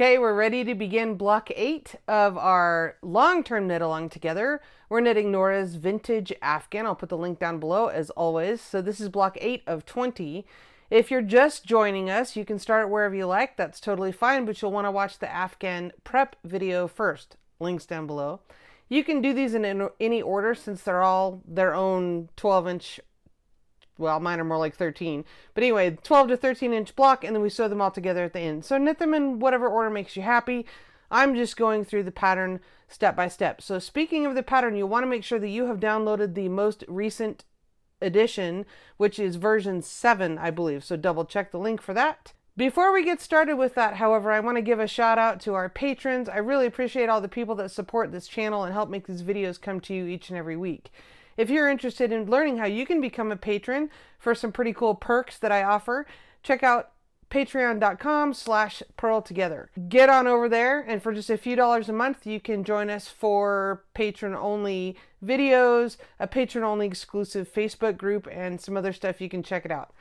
Okay, we're ready to begin block 8 of our long-term knit along together. We're knitting Norah's Vintage Afghan. I'll put the link down below as always. So this is block 8 of 20. If you're just joining us, you can start wherever you like. That's totally fine, but you'll want to watch the Afghan prep video first. Links down below. You can do these in any order since they're all their own 12-inch. Well, mine are more like 13. But anyway, 12 to 13 inch block, and then we sew them all together at the end. So knit them in whatever order makes you happy. I'm just going through the pattern step by step. So speaking of the pattern, you want to make sure that you have downloaded the most recent edition, which is version 7, I believe. So double check the link for that. Before we get started with that, however, I want to give a shout out to our patrons. I really appreciate all the people that support this channel and help make these videos come to you each and every week. If you're interested in learning how you can become a patron for some pretty cool perks that I offer, check out patreon.com/purltogether. Get on over there, and for just a few dollars a month, you can join us for patron-only videos, a patron-only exclusive Facebook group, and some other stuff. You can check it out.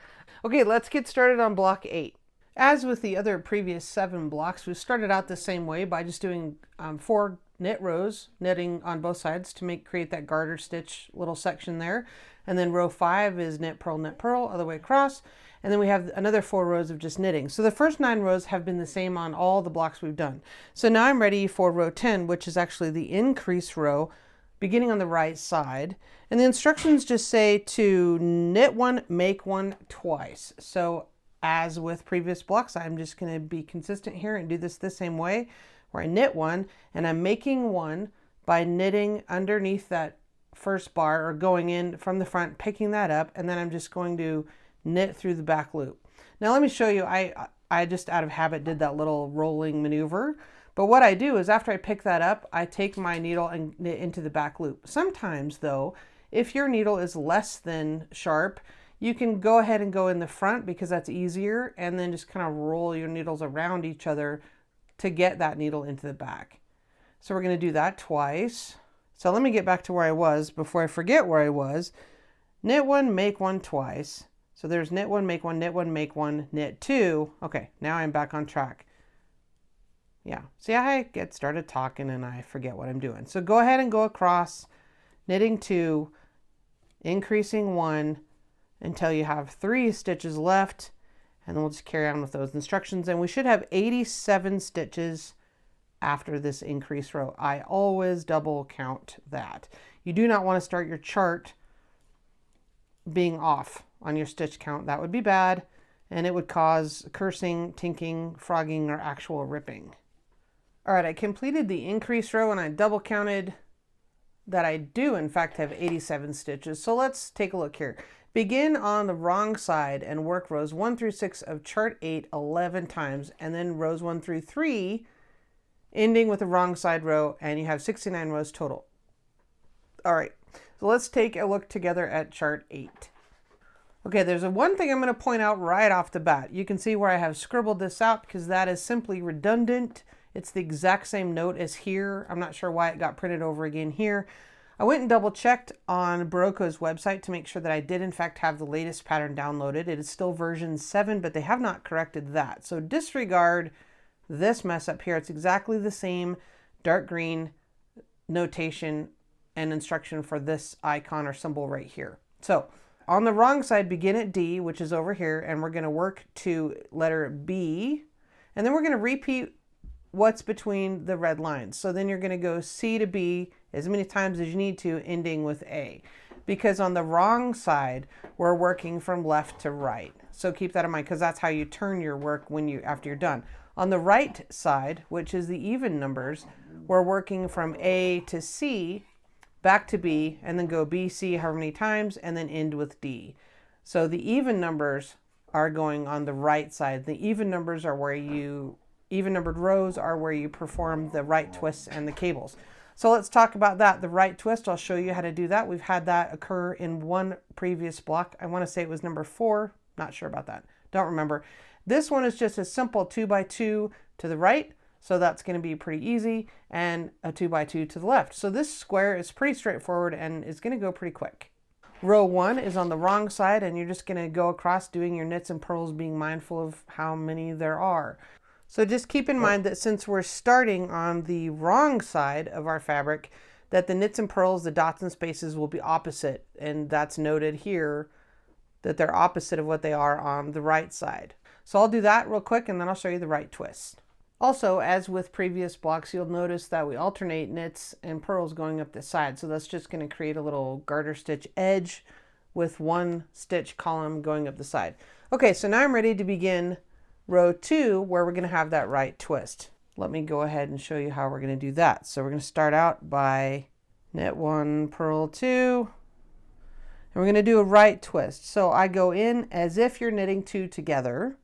Okay, let's get started on block 8. As with the other previous 7 blocks, we started out the same way by just doing 4 knit rows, knitting on both sides to create that garter stitch little section there. And then row 5 is knit, purl all the way across. And then we have another 4 rows of just knitting. So the first 9 rows have been the same on all the blocks we've done. So now I'm ready for row 10, which is actually the increase row, beginning on the right side. And the instructions just say to knit 1, make 1 twice. So as with previous blocks, I'm just going to be consistent here and do this the same way, where I knit 1 and I'm making 1 by knitting underneath that first bar, or going in from the front, picking that up, and then I'm just going to knit through the back loop. Now let me show you, I just out of habit did that little rolling maneuver, but what I do is after I pick that up, I take my needle and knit into the back loop. Sometimes though, if your needle is less than sharp, you can go ahead and go in the front because that's easier, and then just kind of roll your needles around each other to get that needle into the back. So we're going to do that twice. So let me get back to where I was before I forget where I was. Knit 1, make 1 twice. So there's knit 1, make 1, knit 1, make 1, knit 2. Okay, now I'm back on track. Yeah, see, I get started talking and I forget what I'm doing. So go ahead and go across, knitting 2, increasing 1 until you have 3 stitches left. And then we'll just carry on with those instructions. And we should have 87 stitches after this increase row. I always double count that. You do not want to start your chart being off on your stitch count. That would be bad, and it would cause cursing, tinking, frogging, or actual ripping. All right, I completed the increase row and I double counted that I do in fact have 87 stitches. So let's take a look here. Begin on the wrong side and work rows 1 through 6 of chart 8 11 times, and then rows 1 through 3 ending with the wrong side row, and you have 69 rows total. All right, so let's take a look together at chart 8. Okay, there's one thing I'm going to point out right off the bat. You can see where I have scribbled this out because that is simply redundant. It's the exact same note as here. I'm not sure why it got printed over again here. I went and double checked on Baroko's website to make sure that I did in fact have the latest pattern downloaded. It is still version 7, but they have not corrected that. So disregard this mess up here. It's exactly the same dark green notation and instruction for this icon or symbol right here. So on the wrong side, begin at D, which is over here, and we're going to work to letter B, and then we're going to repeat what's between the red lines. So then you're going to go C to B as many times as you need to, ending with A. Because on the wrong side, we're working from left to right. So keep that in mind, because that's how you turn your work after you're done. On the right side, which is the even numbers, we're working from A to C, back to B, and then go B, C however many times, and then end with D. So the even numbers are going on the right side. The even numbers are where even numbered rows are where you perform the right twists and the cables. So let's talk about that. The right twist, I'll show you how to do that. We've had that occur in one previous block. I want to say it was number 4. Not sure about that. Don't remember. This one is just a simple 2x2 to the right. So that's going to be pretty easy, and a 2x2 to the left. So this square is pretty straightforward and is going to go pretty quick. Row 1 is on the wrong side, and you're just going to go across doing your knits and purls, being mindful of how many there are. So just keep in mind that since we're starting on the wrong side of our fabric, that the knits and purls, the dots and spaces will be opposite. And that's noted here that they're opposite of what they are on the right side. So I'll do that real quick and then I'll show you the right twist. Also, as with previous blocks, you'll notice that we alternate knits and purls going up the side. So that's just going to create a little garter stitch edge with one stitch column going up the side. Okay, so now I'm ready to begin row 2 where we're going to have that right twist. Let me go ahead and show you how we're going to do that. So we're going to start out by knit 1, purl 2, and we're going to do a right twist. So I go in as if you're knitting 2 together.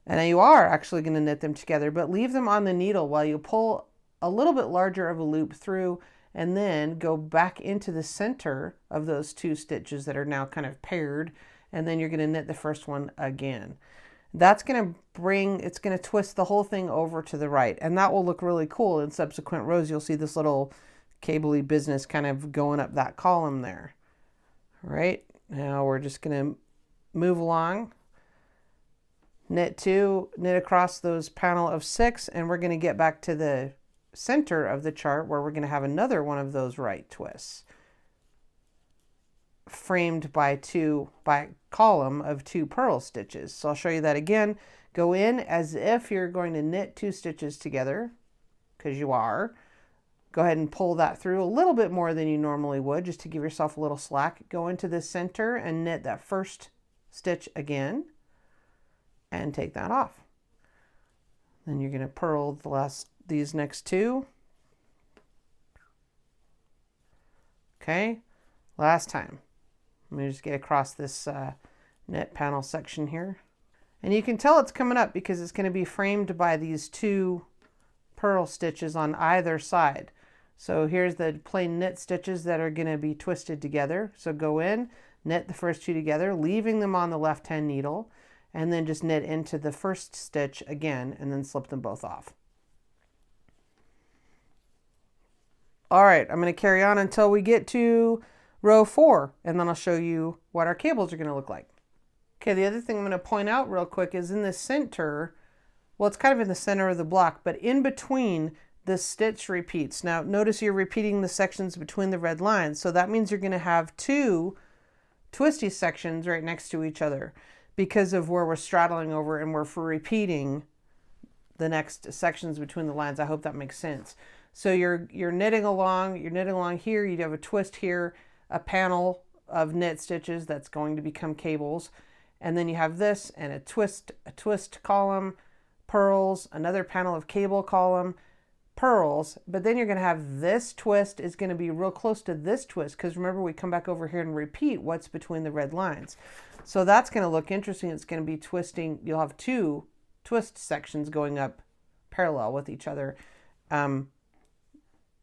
And you are actually going to knit them together, but leave them on the needle while you pull a little bit larger of a loop through and then go back into the center of those 2 stitches that are now kind of paired. And then you're going to knit the first one again. That's going to it's going to twist the whole thing over to the right. And that will look really cool in subsequent rows. You'll see this little cable-y business kind of going up that column there. All right, now we're just going to move along. Knit 2, knit across those panel of 6, and we're going to get back to the center of the chart where we're going to have another one of those right twists framed by a column of 2 purl stitches. So I'll show you that again. Go in as if you're going to knit 2 stitches together, because you are. Go ahead and pull that through a little bit more than you normally would, just to give yourself a little slack. Go into the center and knit that first stitch again. And take that off. Then you're going to purl these next 2. Okay, last time. Let me just get across this knit panel section here. And you can tell it's coming up because it's going to be framed by these 2 purl stitches on either side. So here's the plain knit stitches that are going to be twisted together. So go in, knit the first 2 together, leaving them on the left-hand needle, and then just knit into the first stitch again and then slip them both off. All right, I'm going to carry on until we get to row 4, and then I'll show you what our cables are going to look like. Okay, the other thing I'm going to point out real quick is in the center, well, it's kind of in the center of the block, but in between the stitch repeats. Now, notice you're repeating the sections between the red lines, so that means you're going to have 2 twisty sections right next to each other, because of where we're straddling over and we're repeating the next sections between the lines. I hope that makes sense. So you're knitting along here, you have a twist here, a panel of knit stitches that's going to become cables, and then you have this and a twist column, purls, another panel of cable column, purls, but then you're going to have this twist is going to be real close to this twist, because remember we come back over here and repeat what's between the red lines. So that's going to look interesting. It's going to be twisting. You'll have 2 twist sections going up parallel with each other. And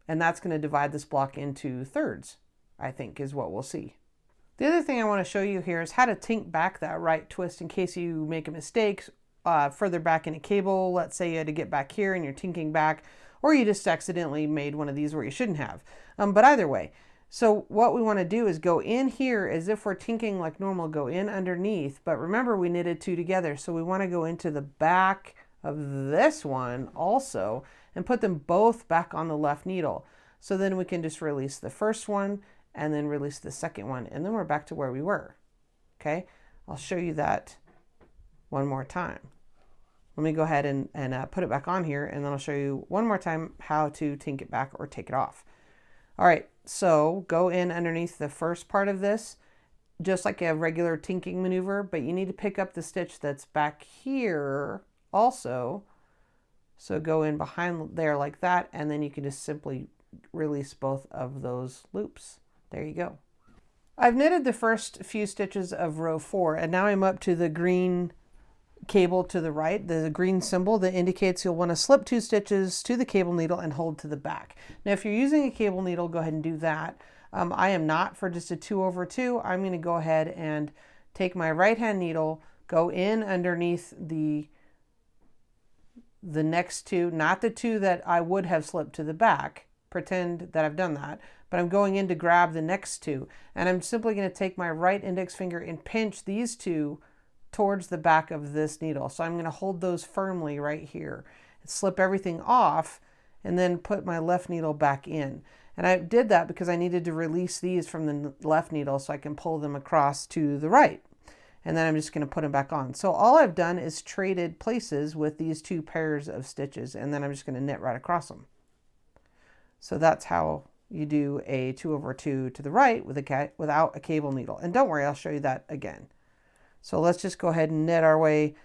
that's going to divide this block into thirds, I think, is what we'll see. The other thing I want to show you here is how to tink back that right twist in case you make a mistake further back in a cable. Let's say you had to get back here and you're tinking back, or you just accidentally made one of these where you shouldn't have. But either way, so what we want to do is go in here as if we're tinking like normal, go in underneath, but remember we knitted 2 together, so we want to go into the back of this one also and put them both back on the left needle. So then we can just release the first one and then release the second one, and then we're back to where we were. Okay, I'll show you that one more time. Let me go ahead and put it back on here, and then I'll show you one more time how to tink it back or take it off. All right, so go in underneath the first part of this, just like a regular tinking maneuver, but you need to pick up the stitch that's back here also. So go in behind there like that, and then you can just simply release both of those loops. There you go. I've knitted the first few stitches of row 4, and now I'm up to the green cable to the right, the green symbol that indicates you'll want to slip 2 stitches to the cable needle and hold to the back. Now if you're using a cable needle, go ahead and do that. I am not. For just a 2/2, I'm going to go ahead and take my right hand needle, go in underneath the next 2, not the 2 that I would have slipped to the back, pretend that I've done that, but I'm going in to grab the next 2, and I'm simply going to take my right index finger and pinch these 2 towards the back of this needle. So I'm going to hold those firmly right here, slip everything off, and then put my left needle back in. And I did that because I needed to release these from the left needle so I can pull them across to the right. And then I'm just going to put them back on. So all I've done is traded places with these two pairs of stitches, and then I'm just going to knit right across them. So that's how you do a 2/2 to the right without a cable needle. And don't worry, I'll show you that again. So let's just go ahead and knit our way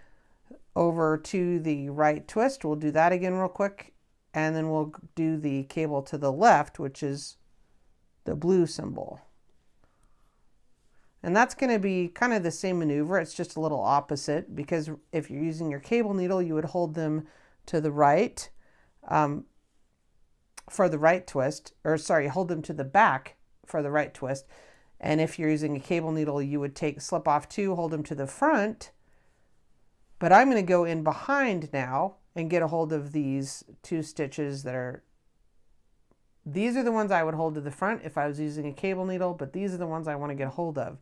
over to the right twist. We'll do that again real quick, and then we'll do the cable to the left, which is the blue symbol. And that's going to be kind of the same maneuver. It's just a little opposite, because if you're using your cable needle, you would hold them to the right for the right twist, or sorry, hold them to the back for the right twist. And if you're using a cable needle, you would slip off 2, hold them to the front. But I'm going to go in behind now and get a hold of these 2 stitches these are the ones I would hold to the front if I was using a cable needle, but these are the ones I want to get a hold of.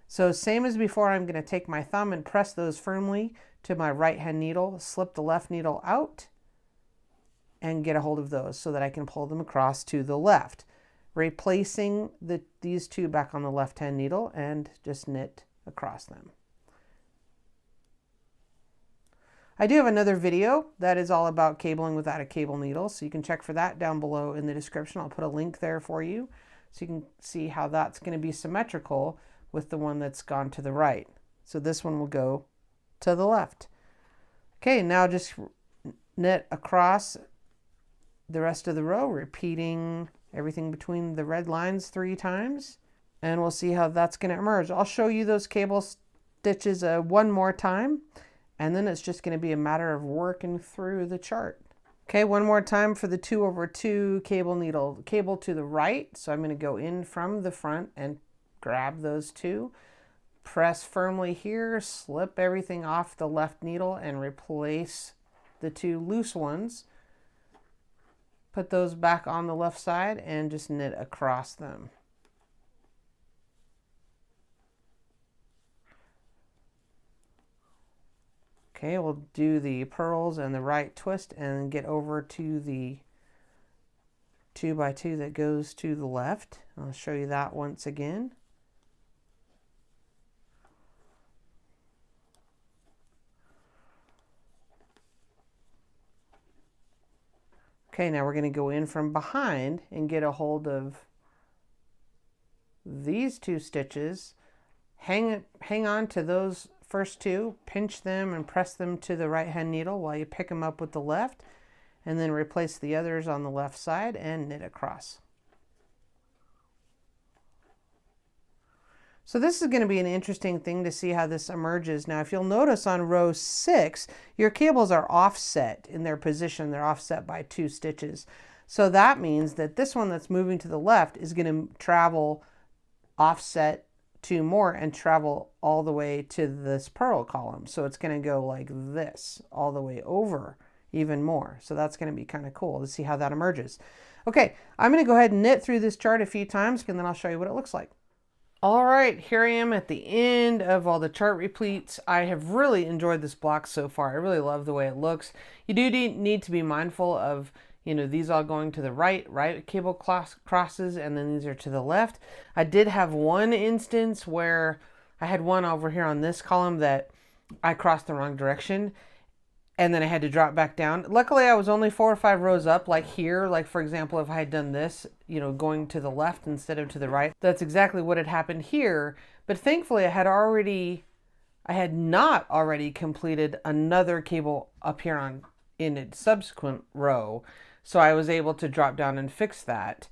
So same as before, I'm going to take my thumb and press those firmly to my right hand needle, slip the left needle out, and get a hold of those so that I can pull them across to the left, replacing these 2 back on the left hand needle, and just knit across them. I do have another video that is all about cabling without a cable needle, so you can check for that down below in the description. I'll put a link there for you so you can see how that's going to be symmetrical with the one that's gone to the right. So this one will go to the left. Okay, now just knit across the rest of the row, repeating everything between the red lines 3 times, and we'll see how that's going to emerge. I'll show you those cable stitches one more time, and then it's just going to be a matter of working through the chart. Okay, one more time for the 2/2 cable to the right. So I'm going to go in from the front and grab those 2, press firmly here, slip everything off the left needle, and replace the 2 loose ones. Put those back on the left side and just knit across them. Okay, we'll do the purls and the right twist and get over to the 2x2 that goes to the left. I'll show you that once again. Okay, now we're going to go in from behind and get a hold of these 2 stitches. Hang on to those first 2, pinch them and press them to the right hand needle while you pick them up with the left, and then replace the others on the left side and knit across. So this is going to be an interesting thing to see how this emerges. Now, if you'll notice on row 6, your cables are offset in their position. They're offset by 2 stitches. So that means that this one that's moving to the left is going to travel offset 2 more and travel all the way to this purl column. So it's going to go like this all the way over even more. So that's going to be kind of cool to see how that emerges. Okay, I'm going to go ahead and knit through this chart a few times, and then I'll show you what it looks like. All right, here I am at the end of all the chart repletes. I have really enjoyed this block so far. I really love the way it looks. You do need to be mindful of, these all going to the right cable crosses, and then these are to the left. I did have one instance where I had one over here on this column that I crossed the wrong direction, and then I had to drop back down. Luckily, I was only 4 or 5 rows up, like here. Like, for example, if I had done this, going to the left instead of to the right, that's exactly what had happened here. But thankfully, I had not already completed another cable up here in a subsequent row. So I was able to drop down and fix that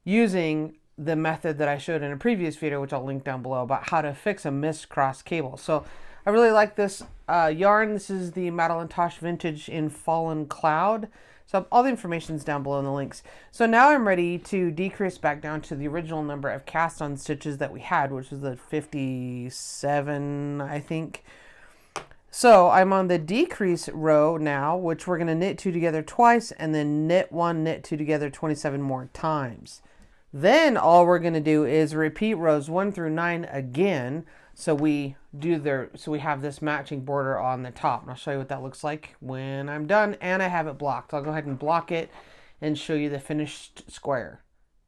using the method that I showed in a previous video, which I'll link down below, about how to fix a missed cross cable. So I really like this yarn. This is the Madeline Tosh Vintage in Fallen Cloud. So all the information is down below in the links. So now I'm ready to decrease back down to the original number of cast on stitches that we had, which was the 57, I think. So I'm on the decrease row now, which we're going to knit 2 together twice, and then knit 1, knit 2 together 27 more times. Then all we're going to do is repeat rows 1 through 9 again. So we have this matching border on the top. And I'll show you what that looks like when I'm done and I have it blocked. I'll go ahead and block it and show you the finished square.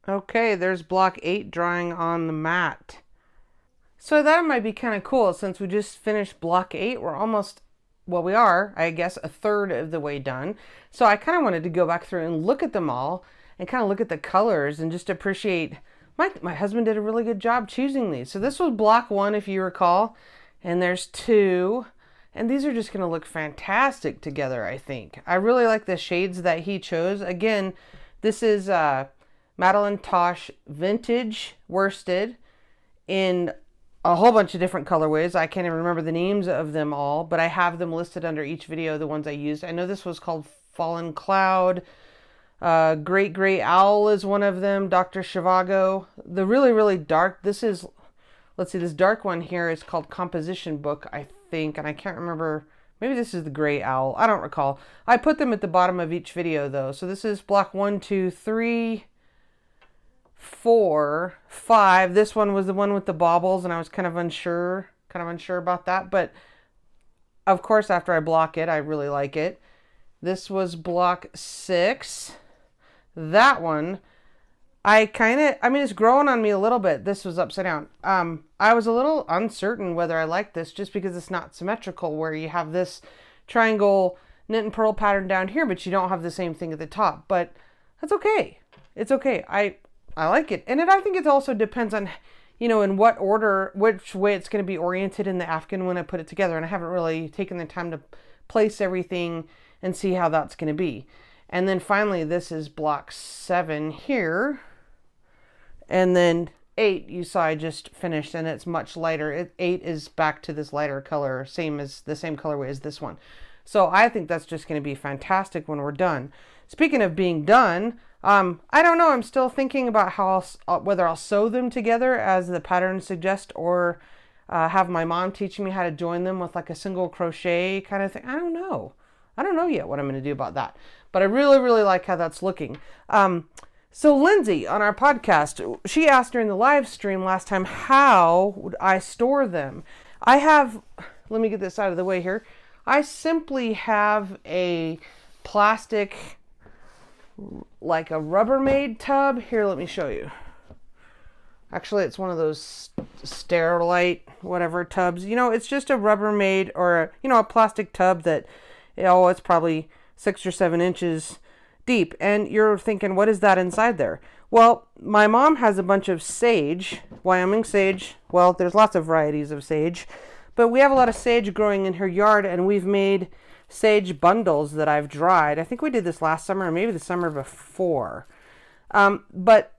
Okay, there's block 8 drying on the mat. So that might be kind of cool since we just finished block 8. We're almost, well, we are, I guess, a third of the way done. So I kind of wanted to go back through and look at them all and kind of look at the colors and just appreciate, my husband did a really good job choosing these. So this was block 1, if you recall, and there's 2, and these are just going to look fantastic together, I think. I really like the shades that he chose. Again, this is Madeline Tosh Vintage Worsted in a whole bunch of different colorways. I can't even remember the names of them all, but I have them listed under each video, the ones I used. I know this was called Fallen Cloud. Great Gray Owl is one of them. Dr. Zhivago. The really, really dark, this is, let's see, this dark one here is called Composition Book, I think, and I can't remember. Maybe this is the Gray Owl. I don't recall. I put them at the bottom of each video, though. So this is block 1, 2, 3, 4, 5. This one was the one with the baubles, and I was kind of unsure about that. But, of course, after I block it, I really like it. This was block 6. That one, it's growing on me a little bit. This was upside down. I was a little uncertain whether I liked this just because it's not symmetrical, where you have this triangle knit and purl pattern down here, but you don't have the same thing at the top. But that's okay. It's okay. I like it. And I think it also depends on, in what order, which way it's going to be oriented in the Afghan when I put it together. And I haven't really taken the time to place everything and see how that's going to be. And then finally, this is block 7 here. And then 8, you saw I just finished, and it's much lighter. 8 is back to this lighter color, the same colorway as this one. So I think that's just going to be fantastic when we're done. Speaking of being done, I don't know. I'm still thinking about whether I'll sew them together as the pattern suggests, or have my mom teach me how to join them with like a single crochet kind of thing. I don't know yet what I'm going to do about that. But I really, really like how that's looking. So Lindsay on our podcast, she asked during the live stream last time, how would I store them? Let me get this out of the way here. I simply have a plastic, like a Rubbermaid tub. Here, let me show you. Actually, it's one of those Sterilite, whatever tubs. It's just a Rubbermaid or, a plastic tub that, it's probably 6 or 7 inches deep. And you're thinking, what is that inside there? Well, my mom has a bunch of sage, Wyoming sage. Well, there's lots of varieties of sage, but we have a lot of sage growing in her yard, and we've made sage bundles that I've dried. I think we did this last summer, or maybe the summer before. But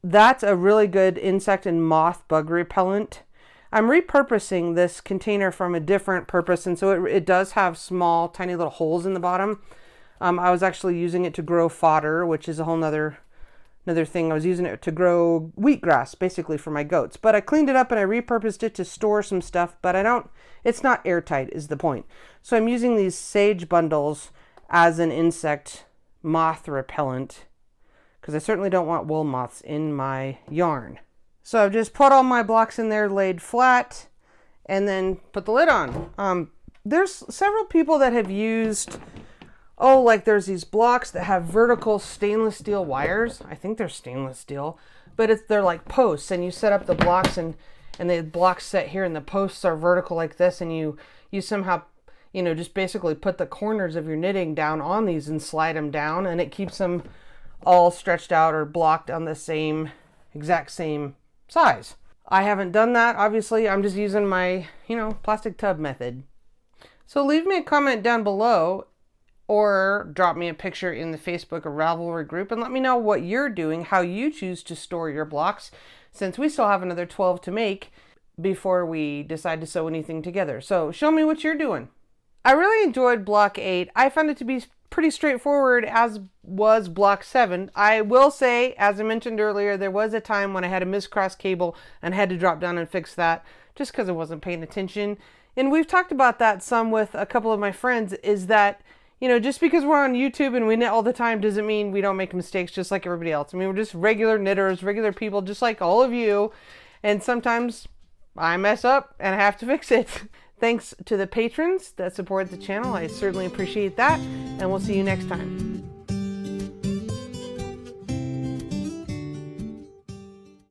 that's a really good insect and moth bug repellent. I'm repurposing this container from a different purpose, and so it does have small, tiny little holes in the bottom. I was actually using it to grow fodder, which is a whole another thing. I was using it to grow wheatgrass, basically, for my goats. But I cleaned it up and I repurposed it to store some stuff, but it's not airtight is the point. So I'm using these sage bundles as an insect moth repellent, because I certainly don't want wool moths in my yarn. So I've just put all my blocks in there, laid flat, and then put the lid on. There's several people that have used, there's these blocks that have vertical stainless steel wires. I think they're stainless steel, but they're like posts, and you set up the blocks, and the blocks set here, and the posts are vertical like this, and you somehow, just basically put the corners of your knitting down on these and slide them down, and it keeps them all stretched out or blocked on the exact same size. I haven't done that, obviously. I'm just using my, plastic tub method. So leave me a comment down below, or drop me a picture in the Facebook or Ravelry group, and let me know what you're doing, how you choose to store your blocks, since we still have another 12 to make before we decide to sew anything together. So show me what you're doing. I really enjoyed block 8. I found it to be pretty straightforward, as was block 7. I will say, as I mentioned earlier, there was a time when I had a miscrossed cable and had to drop down and fix that just because I wasn't paying attention. And we've talked about that some with a couple of my friends, is that You know, just because we're on YouTube and we knit all the time doesn't mean we don't make mistakes just like everybody else. I mean, we're just regular knitters, regular people just like all of you. And sometimes I mess up and I have to fix it. Thanks to the patrons that support the channel. I certainly appreciate that. And we'll see you next time.